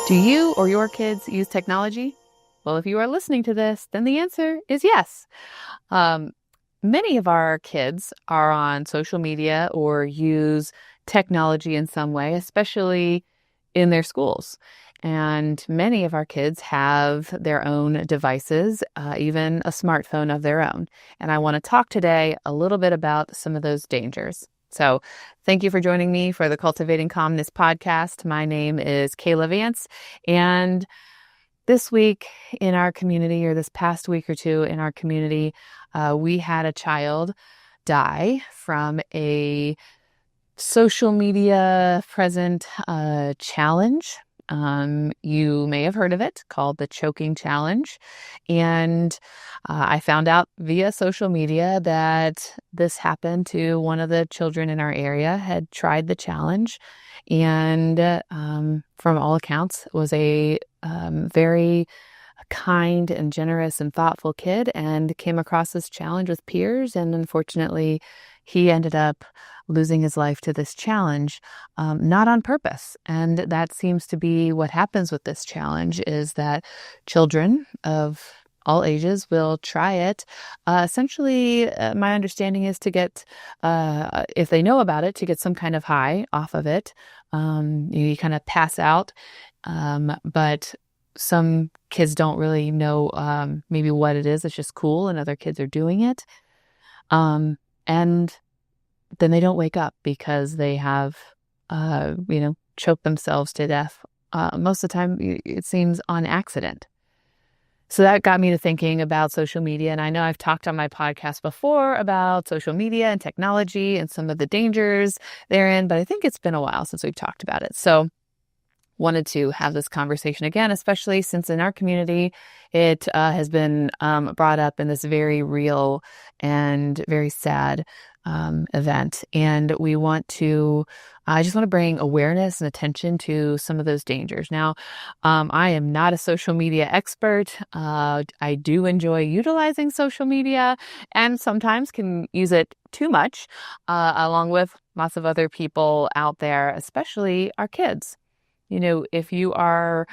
Do you or your kids use technology? Well, if you are listening to this, then the answer is yes. Um, Many of our kids are on social media or use technology in some way, especially in their schools. And many of our kids have their own devices, even a smartphone of their own. And I want to talk today a little bit about some of those dangers. So thank you for joining me for the Cultivating Calmness podcast. My name is Kaela Vance, and this week in our community, or this past week or two in our community, we had a child die from a social media present challenge. You may have heard of it, called the Choking Challenge. And I found out via social media that this happened to one of the children in our area, had tried the challenge, and from all accounts was a very kind and generous and thoughtful kid, and came across this challenge with peers. And unfortunately, he ended up losing his life to this challenge, not on purpose. And that seems to be what happens with this challenge, is that children of all ages will try it. Essentially, my understanding is to get, if they know about it, to get some kind of high off of it. You kind of pass out, but some kids don't really know maybe what it is. It's just cool, and other kids are doing it. And then they don't wake up because they have, choked themselves to death. Most of the time, it seems on accident. So that got me to thinking about social media. And I know I've talked on my podcast before about social media and technology and some of the dangers therein, but I think it's been a while since we've talked about it. So wanted to have this conversation again, especially since in our community, it has been brought up in this very real and very sad event. And I just want to bring awareness and attention to some of those dangers. Now, I am not a social media expert. I do enjoy utilizing social media, and sometimes can use it too much, along with lots of other people out there, especially our kids. If you are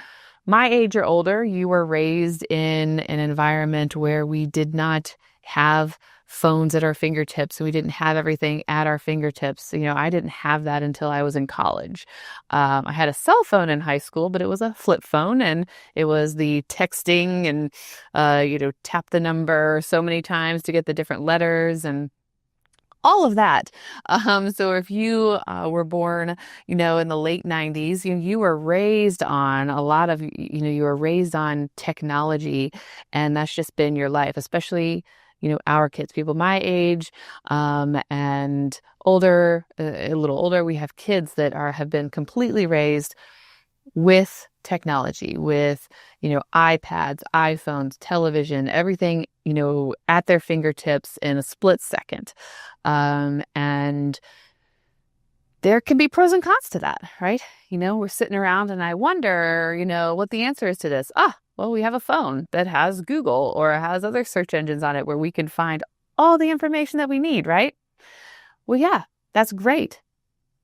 my age or older, you were raised in an environment where we did not have phones at our fingertips, and we didn't have everything at our fingertips. I didn't have that until I was in college. I had a cell phone in high school, but it was a flip phone, and it was the texting and, tap the number so many times to get the different letters and all of that. So if you were born, in the late 90s, you were raised on a lot of, you were raised on technology, and that's just been your life, especially, our kids, people my age, and older, a little older. We have kids that have been completely raised with technology, with, iPads, iPhones, television, everything, at their fingertips in a split second. And there can be pros and cons to that, right? We're sitting around, and I wonder, what the answer is to this. Well, we have a phone that has Google or has other search engines on it where we can find all the information that we need, right? Well, yeah, that's great.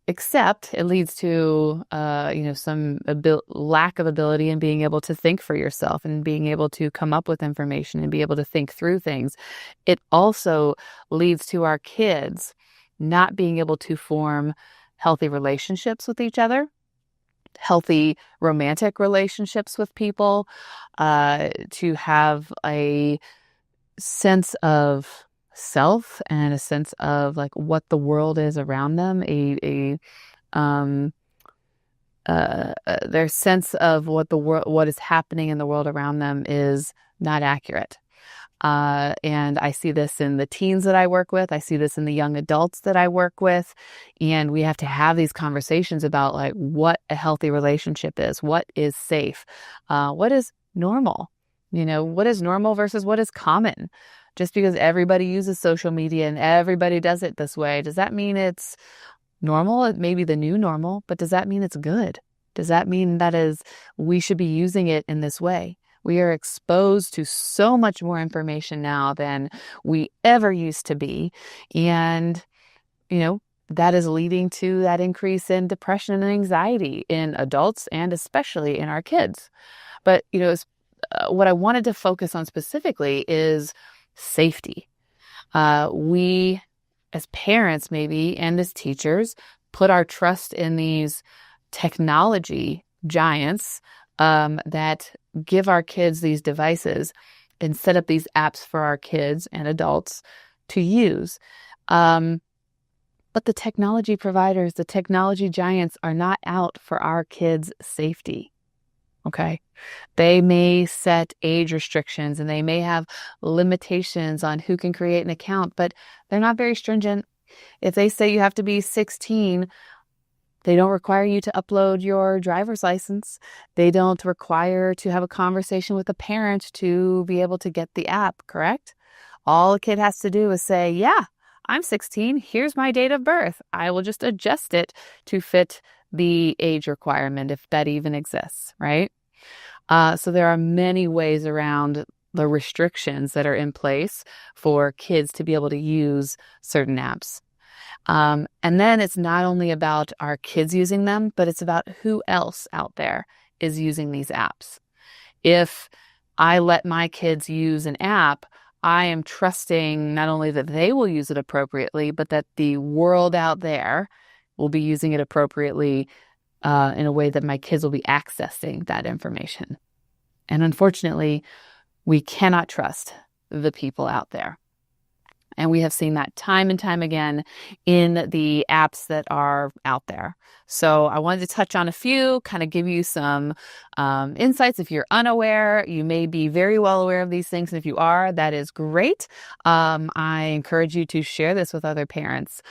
Except it leads to, some lack of ability in being able to think for yourself and being able to come up with information and be able to think through things. It also leads to our kids not being able to form healthy relationships with each other, healthy romantic relationships with people, to have a sense of self and a sense of like what the world is around them, their sense of what is happening in the world around them is not accurate. And I see this in the teens that I work with. I see this in the young adults that I work with. And we have to have these conversations about like what a healthy relationship is, what is safe, what is normal, what is normal versus what is common. Just because everybody uses social media and everybody does it this way, does that mean it's normal? It may be the new normal, but does that mean it's good? Does that mean we should be using it in this way? We are exposed to so much more information now than we ever used to be. And, that is leading to that increase in depression and anxiety in adults and especially in our kids. But, what I wanted to focus on specifically is safety. We, as parents maybe, and as teachers, put our trust in these technology giants that give our kids these devices and set up these apps for our kids and adults to use. But the technology providers, the technology giants are not out for our kids' safety. Okay. They may set age restrictions and they may have limitations on who can create an account, but they're not very stringent. If they say you have to be 16, they don't require you to upload your driver's license. They don't require to have a conversation with a parent to be able to get the app, correct? All a kid has to do is say, yeah, I'm 16. Here's my date of birth. I will just adjust it to fit the age requirement, if that even exists, right? So there are many ways around the restrictions that are in place for kids to be able to use certain apps. And then it's not only about our kids using them, but it's about who else out there is using these apps. If I let my kids use an app, I am trusting not only that they will use it appropriately, but that the world out there will be using it appropriately in a way that my kids will be accessing that information. And unfortunately, we cannot trust the people out there. And we have seen that time and time again in the apps that are out there. So I wanted to touch on a few, kind of give you some insights. If you're unaware, you may be very well aware of these things. And if you are, that is great. I encourage you to share this with other parents.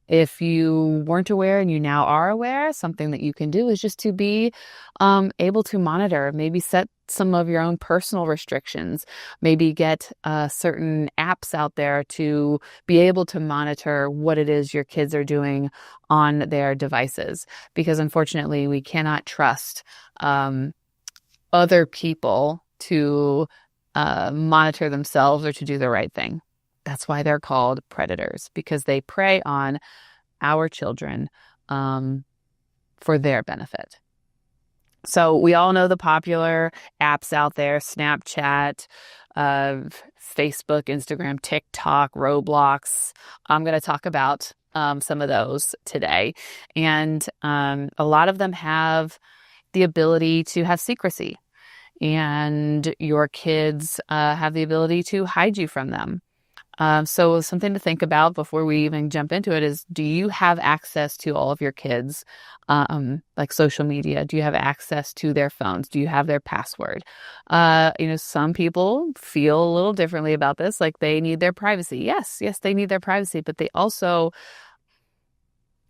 If you weren't aware and you now are aware, something that you can do is just to be able to monitor, maybe set some of your own personal restrictions, maybe get certain apps out there to be able to monitor what it is your kids are doing on their devices. Because unfortunately, we cannot trust other people to monitor themselves or to do the right thing. That's why they're called predators, because they prey on our children for their benefit. So we all know the popular apps out there: Snapchat, Facebook, Instagram, TikTok, Roblox. I'm going to talk about some of those today. And a lot of them have the ability to have secrecy, and your kids have the ability to hide you from them. So something to think about before we even jump into it is, do you have access to all of your kids, like social media? Do you have access to their phones? Do you have their password? Some people feel a little differently about this, like they need their privacy. Yes, they need their privacy, but you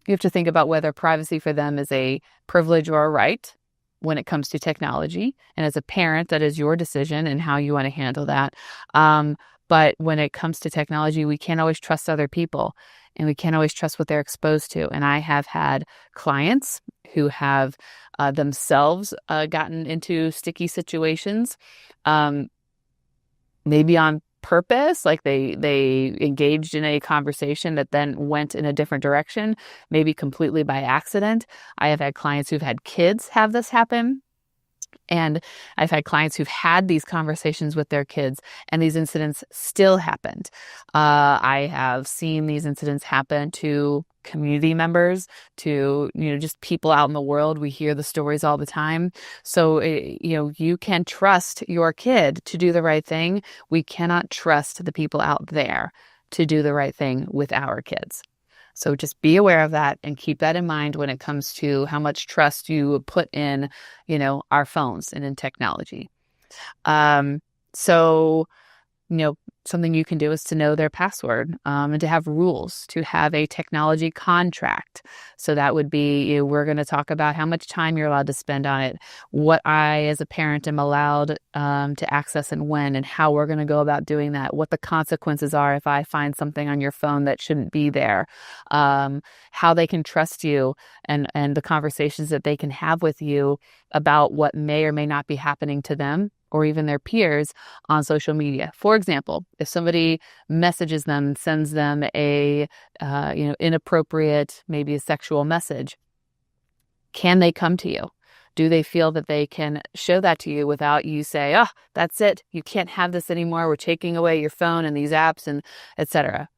have to think about whether privacy for them is a privilege or a right when it comes to technology. And as a parent, that is your decision and how you want to handle that. But when it comes to technology, we can't always trust other people, and we can't always trust what they're exposed to. And I have had clients who have themselves gotten into sticky situations, maybe on purpose, like they engaged in a conversation that then went in a different direction, maybe completely by accident. I have had clients who've had kids have this happen. And I've had clients who've had these conversations with their kids and these incidents still happened. I have seen these incidents happen to community members, to, just people out in the world. We hear the stories all the time. So, you can trust your kid to do the right thing. We cannot trust the people out there to do the right thing with our kids. So just be aware of that and keep that in mind when it comes to how much trust you put in, our phones and in technology. Something you can do is to know their password and to have rules, to have a technology contract. So that would be, we're going to talk about how much time you're allowed to spend on it, what I as a parent am allowed to access and when, and how we're going to go about doing that, what the consequences are if I find something on your phone that shouldn't be there, how they can trust you, and the conversations that they can have with you about what may or may not be happening to them or even their peers on social media. For example, If somebody messages them and sends them a, inappropriate, maybe a sexual message, can they come to you? Do they feel that they can show that to you without you say, oh, that's it. You can't have this anymore. We're taking away your phone and these apps and etc.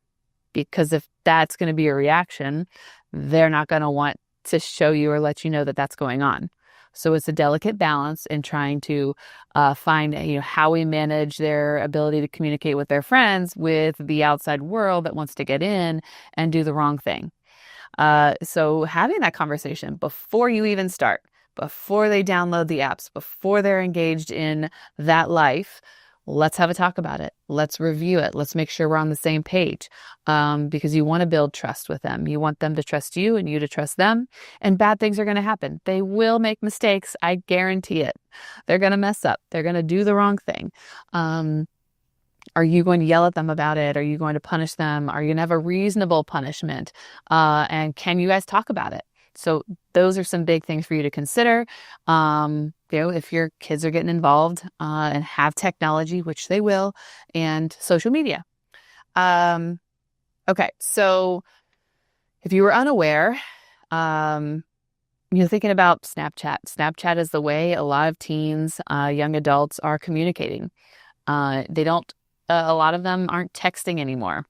Because if that's going to be a reaction, they're not going to want to show you or let you know that that's going on. So it's a delicate balance in trying to find, how we manage their ability to communicate with their friends with the outside world that wants to get in and do the wrong thing. So having that conversation before you even start, before they download the apps, before they're engaged in that life, let's have a talk about it. Let's review it. Let's make sure we're on the same page, because you want to build trust with them. You want them to trust you and you to trust them. And bad things are going to happen. They will make mistakes. I guarantee it. They're going to mess up. They're going to do the wrong thing. Are you going to yell at them about it? Are you going to punish them? Are you going to have a reasonable punishment? And can you guys talk about it? So those are some big things for you to consider. If your kids are getting involved and have technology, which they will, and social media. Okay, so if you were unaware, you're thinking about Snapchat. Snapchat is the way a lot of teens, young adults are communicating. They don't. A lot of them aren't texting anymore.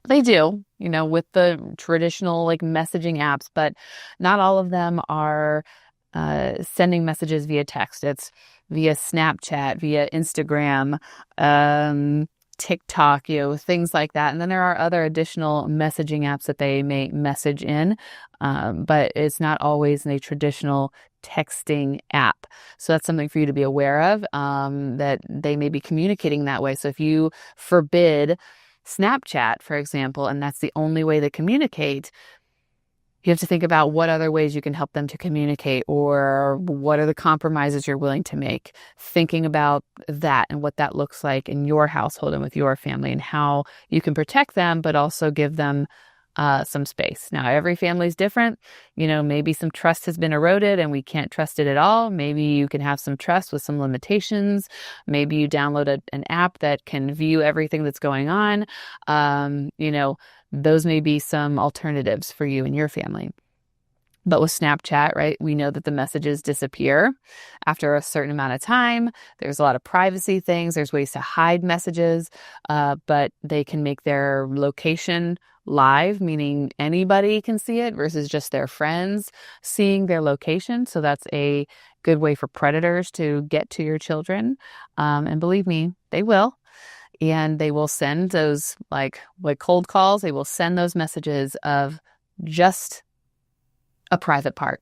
They do, with the traditional messaging apps, but not all of them are sending messages via text. It's via Snapchat, via Instagram, TikTok, things like that. And then there are other additional messaging apps that they may message in, but it's not always in a traditional texting app. So that's something for you to be aware of, that they may be communicating that way. So if you forbid Snapchat, for example, and that's the only way they communicate, you have to think about what other ways you can help them to communicate, or what are the compromises you're willing to make. Thinking about that and what that looks like in your household and with your family, and how you can protect them, but also give them some space. Now, every family is different. Maybe some trust has been eroded and we can't trust it at all. Maybe you can have some trust with some limitations. Maybe you download an app that can view everything that's going on. Those may be some alternatives for you and your family. But with Snapchat, right, we know that the messages disappear after a certain amount of time. There's a lot of privacy things. There's ways to hide messages, but they can make their location live, meaning anybody can see it versus just their friends seeing their location. So that's a good way for predators to get to your children. And believe me, they will. And they will send those like cold calls. They will send those messages of just a private part,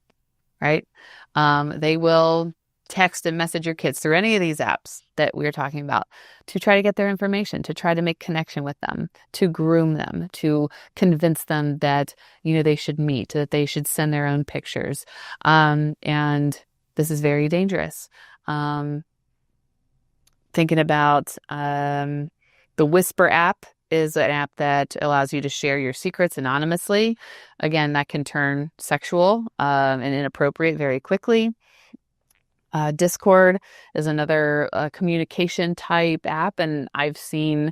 right? They will text and message your kids through any of these apps that we're talking about to try to get their information, to try to make connection with them, to groom them, to convince them that, they should meet, that they should send their own pictures. And this is very dangerous. Thinking about the Whisper app is an app that allows you to share your secrets anonymously. Again, that can turn sexual and inappropriate very quickly. Discord is another communication type app, and I've seen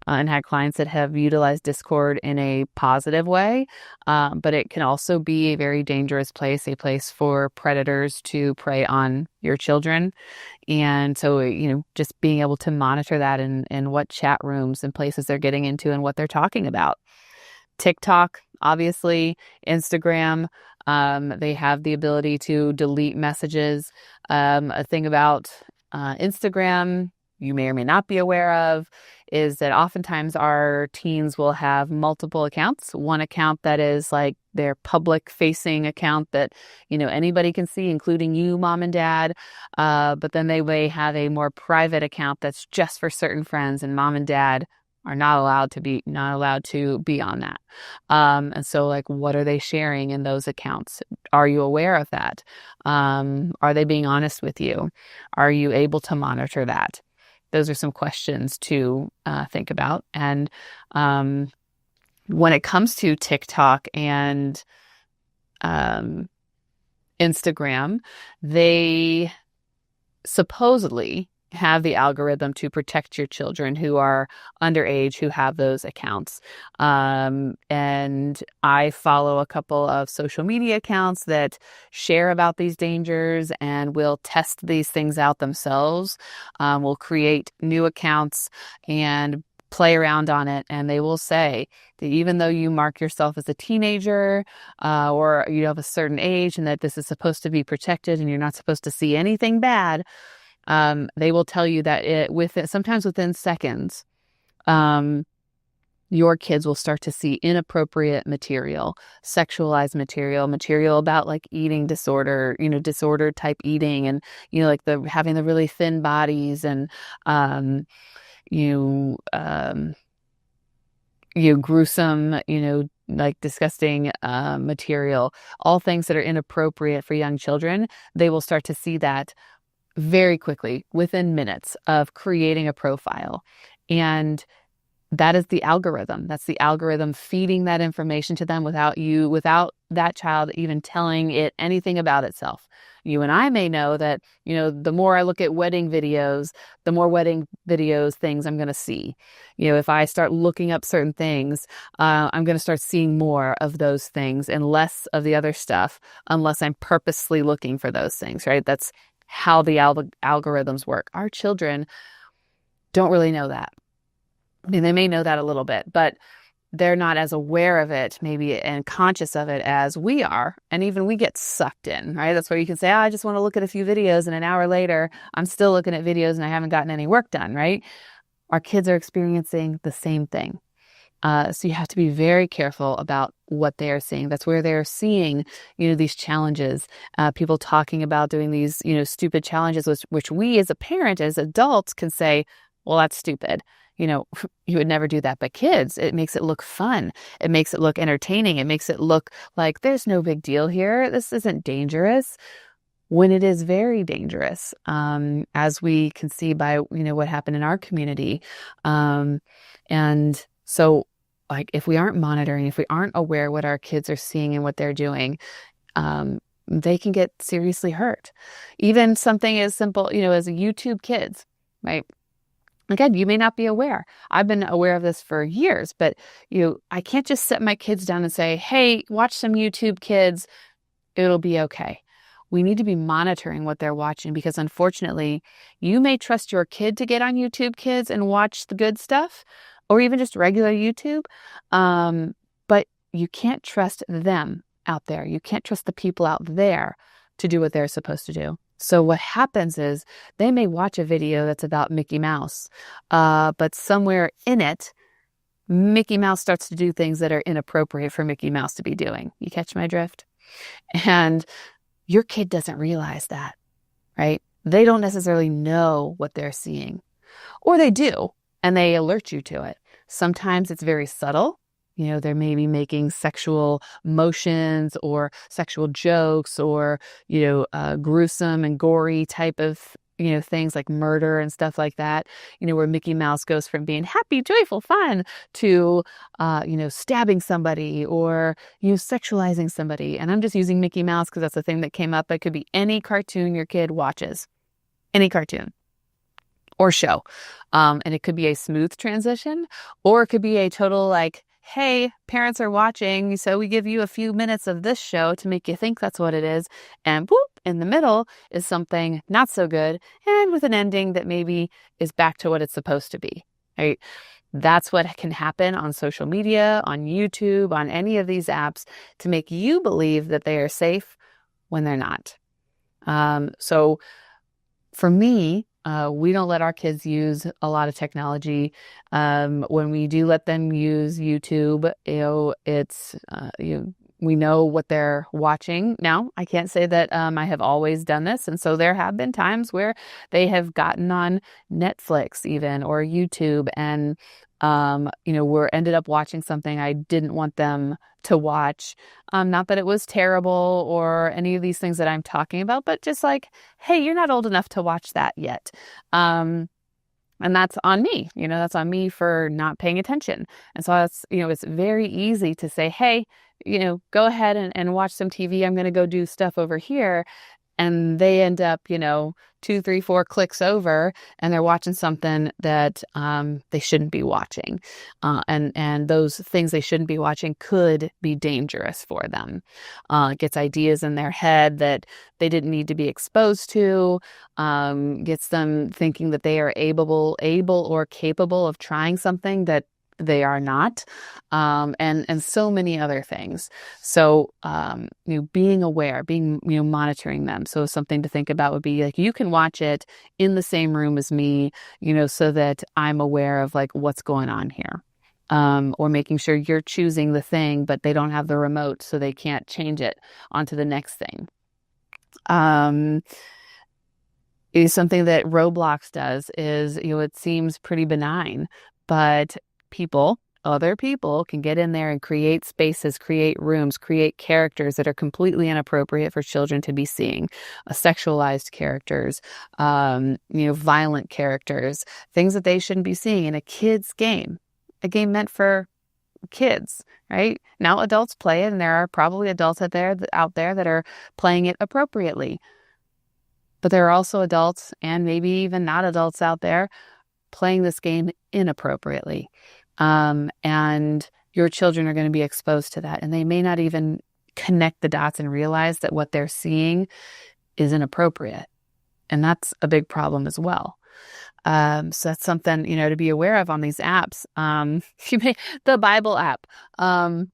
and had clients that have utilized Discord in a positive way, but it can also be a very dangerous place, a place for predators to prey on your children. And so, just being able to monitor that and what chat rooms and places they're getting into and what they're talking about. TikTok, obviously, Instagram, they have the ability to delete messages. A thing about Instagram you may or may not be aware of is that oftentimes our teens will have multiple accounts. One account that is like their public facing account that, anybody can see, including you, mom and dad. But then they may have a more private account that's just for certain friends, and mom and dad are not allowed to be on that. And so what are they sharing in those accounts? Are you aware of that? Are they being honest with you? Are you able to monitor that? Those are some questions to think about. And when it comes to TikTok and Instagram, they supposedly have the algorithm to protect your children who are underage, who have those accounts. And I follow a couple of social media accounts that share about these dangers and will test these things out themselves. Will create new accounts and play around on it. And they will say that even though you mark yourself as a teenager or you have a certain age and that this is supposed to be protected and you're not supposed to see anything bad, they will tell you that sometimes within seconds, your kids will start to see inappropriate material, sexualized material about like eating disorder, disorder type eating, and like having the really thin bodies and gruesome, like disgusting material, all things that are inappropriate for young children. They will start to see that very quickly, within minutes of creating a profile. And that is the algorithm. That's the algorithm feeding that information to them without that child even telling it anything about itself. You and I may know that, the more I look at wedding videos, the more wedding videos things I'm going to see. If I start looking up certain things, I'm going to start seeing more of those things and less of the other stuff, unless I'm purposely looking for those things, right? That's how the algorithms work. Our children don't really know that. I mean, they may know that a little bit, but they're not as aware of it maybe and conscious of it as we are. And even we get sucked in, right? That's where you can say, I just want to look at a few videos, and an hour later, I'm still looking at videos and I haven't gotten any work done, right? Our kids are experiencing the same thing. So you have to be very careful about what they are seeing. That's where they're seeing, these challenges, people talking about doing these, stupid challenges, which we as a parent, as adults can say, well, that's stupid. You would never do that. But kids, it makes it look fun. It makes it look entertaining. It makes it look like there's no big deal here. This isn't dangerous, when it is very dangerous, as we can see by, what happened in our community. And so, like, if we aren't monitoring, if we aren't aware what our kids are seeing and what they're doing, they can get seriously hurt. Even something as simple, as YouTube Kids, right? Again, you may not be aware. I've been aware of this for years, but I can't just set my kids down and say, hey, watch some YouTube Kids. It'll be okay. We need to be monitoring what they're watching, because unfortunately, you may trust your kid to get on YouTube Kids and watch the good stuff, or even just regular YouTube. But you can't trust them out there. You can't trust the people out there to do what they're supposed to do. So what happens is they may watch a video that's about Mickey Mouse, but somewhere in it, Mickey Mouse starts to do things that are inappropriate for Mickey Mouse to be doing. You catch my drift? And your kid doesn't realize that, right? They don't necessarily know what they're seeing, or they do, and they alert you to it. Sometimes it's very subtle. They may be making sexual motions or sexual jokes or, gruesome and gory type of, things like murder and stuff like that, where Mickey Mouse goes from being happy, joyful, fun to, stabbing somebody or, sexualizing somebody. And I'm just using Mickey Mouse because that's the thing that came up. It could be any cartoon your kid watches, any cartoon or show. And it could be a smooth transition, or it could be a total like, hey, parents are watching, so we give you a few minutes of this show to make you think that's what it is. And boop, in the middle is something not so good, and with an ending that maybe is back to what it's supposed to be, right? That's what can happen on social media, on YouTube, on any of these apps, to make you believe that they are safe when they're not. So for me, we don't let our kids use a lot of technology. When we do let them use YouTube, it's we know what they're watching. Now, I can't say that I have always done this, and so there have been times where they have gotten on Netflix even or YouTube, and we're ended up watching something I didn't want them to watch. Not that it was terrible or any of these things that I'm talking about, but just like, hey, you're not old enough to watch that yet. And that's on me, that's on me for not paying attention. And so that's, it's very easy to say, hey, go ahead and watch some TV. I'm going to go do stuff over here. and they end up, 2, 3, 4 clicks over, and they're watching something that they shouldn't be watching. And those things they shouldn't be watching could be dangerous for them. It gets ideas in their head that they didn't need to be exposed to, gets them thinking that they are able or capable of trying something that they are not, and so many other things. So, being aware, monitoring them. So something to think about would be like, you can watch it in the same room as me, so that I'm aware of like what's going on here. Or making sure you're choosing the thing, but they don't have the remote, so they can't change it onto the next thing. Is something that Roblox does is, it seems pretty benign, but other people can get in there and create spaces, create rooms, create characters that are completely inappropriate for children to be seeing. Sexualized characters, violent characters, things that they shouldn't be seeing in a kid's game, a game meant for kids, right? Now adults play it, and there are probably adults out there that are playing it appropriately. But there are also adults, and maybe even not adults out there, playing this game inappropriately. And your children are going to be exposed to that, and they may not even connect the dots and realize that what they're seeing is inappropriate. And that's a big problem as well. So that's something, to be aware of on these apps. The Bible app. I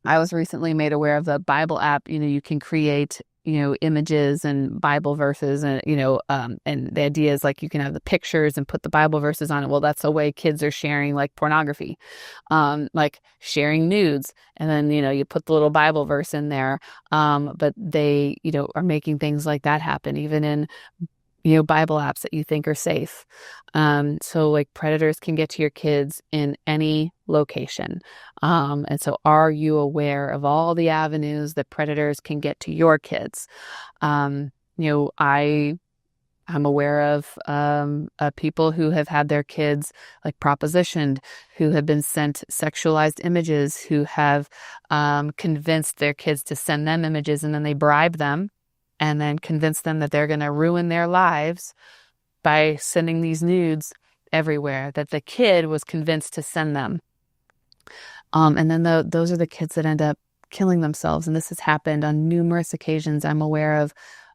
was recently made aware of the Bible app. You can create, images and Bible verses, and, and the idea is like you can have the pictures and put the Bible verses on it. Well, that's a way kids are sharing like pornography, like sharing nudes. And then, you put the little Bible verse in there. But they, are making things like that happen, even in, Bible apps that you think are safe. So like predators can get to your kids in any location. And so are you aware of all the avenues that predators can get to your kids? I'm aware of people who have had their kids like propositioned, who have been sent sexualized images, who have convinced their kids to send them images, and then they bribe them and then convince them that they're going to ruin their lives by sending these nudes everywhere, that the kid was convinced to send them. And then those are the kids that end up killing themselves. And this has happened on numerous occasions. I'm aware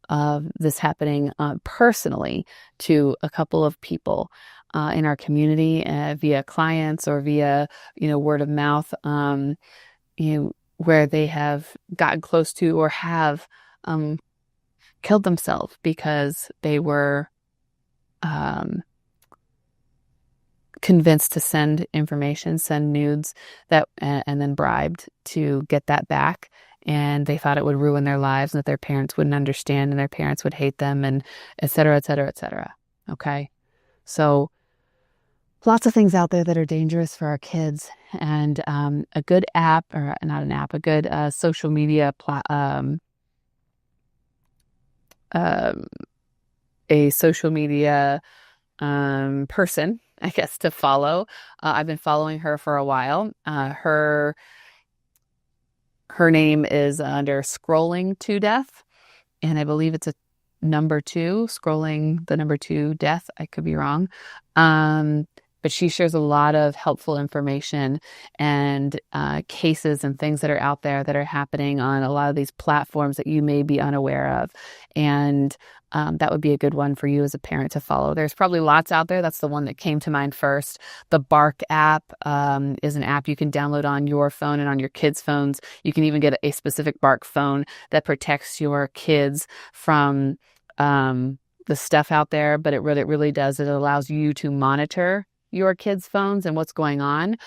of this happening personally to a couple of people in our community via clients or via, word of mouth, where they have gotten close to or have killed themselves because they were convinced to send information, send nudes, and then bribed to get that back. And they thought it would ruin their lives and that their parents wouldn't understand and their parents would hate them, and et cetera, et cetera, et cetera. Okay. So lots of things out there that are dangerous for our kids, and a good app, or not an app, a good social media a social media person, I guess, to follow. I've been following her for a while. Her name is under Scrolling to Death, and I believe it's a number 2, scrolling the number 2 death. I could be wrong. But she shares a lot of helpful information and cases and things that are out there that are happening on a lot of these platforms that you may be unaware of. And that would be a good one for you as a parent to follow. There's probably lots out there. That's the one that came to mind first. The Bark app is an app you can download on your phone and on your kids' phones. You can even get a specific Bark phone that protects your kids from the stuff out there. But it really does. It allows you to monitor your kids' phones and what's going on.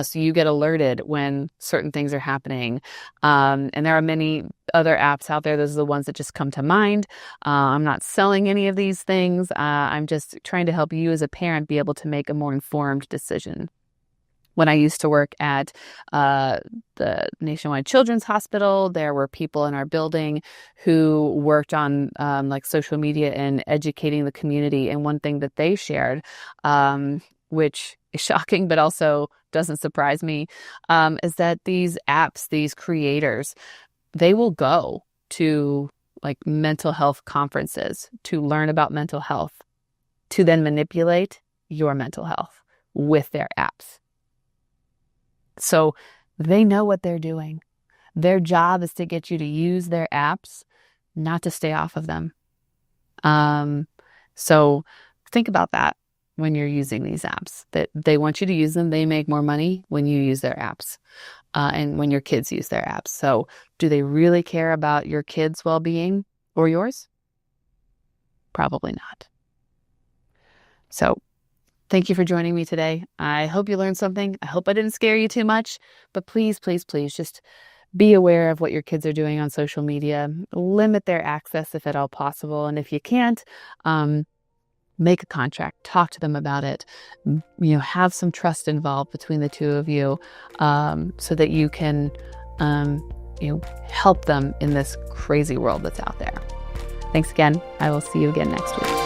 So you get alerted when certain things are happening. And there are many other apps out there. Those are the ones that just come to mind. I'm not selling any of these things. I'm just trying to help you as a parent be able to make a more informed decision. When I used to work at the Nationwide Children's Hospital, there were people in our building who worked on like social media and educating the community. And one thing that they shared, which is shocking, but also doesn't surprise me, is that these apps, these creators, they will go to like mental health conferences to learn about mental health, to then manipulate your mental health with their apps. So they know what they're doing. Their job is to get you to use their apps, not to stay off of them. So think about that when you're using these apps, that they want you to use them. They make more money when you use their apps, and when your kids use their apps. So do they really care about your kids' well-being or yours? Probably not. So thank you for joining me today. I hope you learned something. I hope I didn't scare you too much, but please, please, please just be aware of what your kids are doing on social media. Limit their access if at all possible. And if you can't, make a contract, talk to them about it, have some trust involved between the two of you, so that you can, help them in this crazy world that's out there. Thanks again. I will see you again next week.